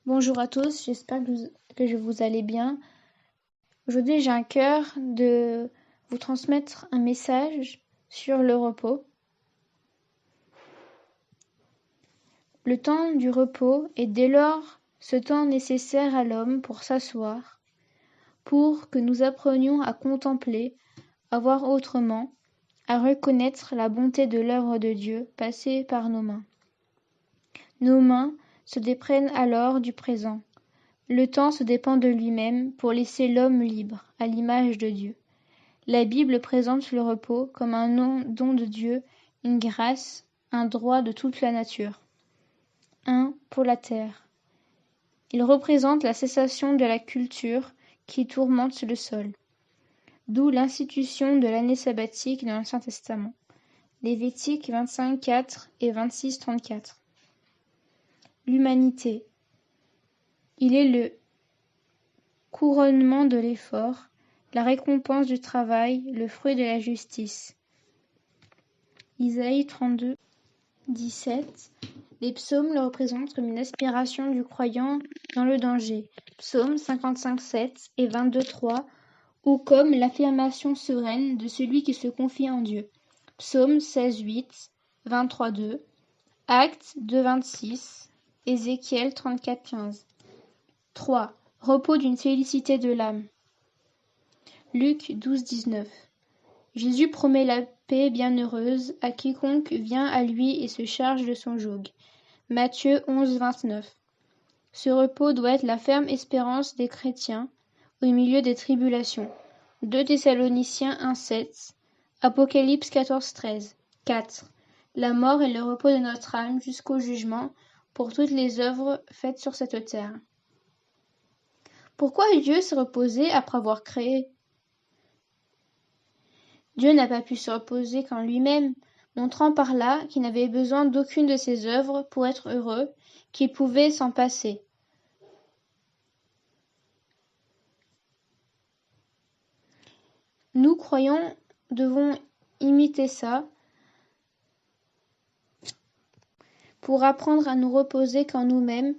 Bonjour à tous, j'espère que vous allez bien. Aujourd'hui, j'ai à cœur de vous transmettre un message sur le repos. Le temps du repos est dès lors ce temps nécessaire à l'homme pour s'asseoir, pour que nous apprenions à contempler, à voir autrement, à reconnaître la bonté de l'œuvre de Dieu passée par nos mains. Nos mains se déprennent alors du présent. Le temps se dépend de lui-même pour laisser l'homme libre, à l'image de Dieu. La Bible présente le repos comme un don de Dieu, une grâce, un droit de toute la nature. 1. Pour la terre. Il représente la cessation de la culture qui tourmente le sol. D'où l'institution de l'année sabbatique dans l'Ancien Testament. Lévitique 25:4 et 26:34. L'humanité. Il est le couronnement de l'effort, la récompense du travail, le fruit de la justice. Isaïe 32:17. Les psaumes le représentent comme une aspiration du croyant dans le danger. Psaume 55:7 et 22:3, ou comme l'affirmation sereine de celui qui se confie en Dieu. Psaume 16:8, 23:2, Actes 2:26, Ézéchiel 34:15. 3. Repos d'une félicité de l'âme. Luc 12:19. Jésus promet la paix bienheureuse à quiconque vient à lui et se charge de son joug. Matthieu 11:29. Ce repos doit être la ferme espérance des chrétiens au milieu des tribulations. 2 Thessaloniciens 1:7, Apocalypse 14:13. 4. La mort est le repos de notre âme jusqu'au jugement pour toutes les œuvres faites sur cette terre. Pourquoi Dieu s'est reposé après avoir créé ? Dieu n'a pas pu se reposer qu'en lui-même, montrant par là qu'il n'avait besoin d'aucune de ses œuvres pour être heureux, qu'il pouvait s'en passer. Nous, croyants, devons imiter ça pour apprendre à nous reposer qu'en nous-mêmes,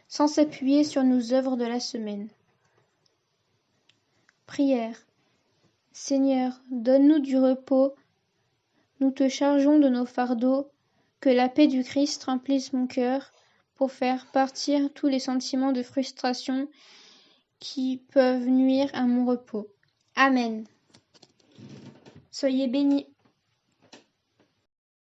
sans s'appuyer sur nos œuvres de la semaine. Prière. Seigneur, donne-nous du repos, nous te chargeons de nos fardeaux, que la paix du Christ remplisse mon cœur pour faire partir tous les sentiments de frustration qui peuvent nuire à mon repos. Amen. Soyez bénis.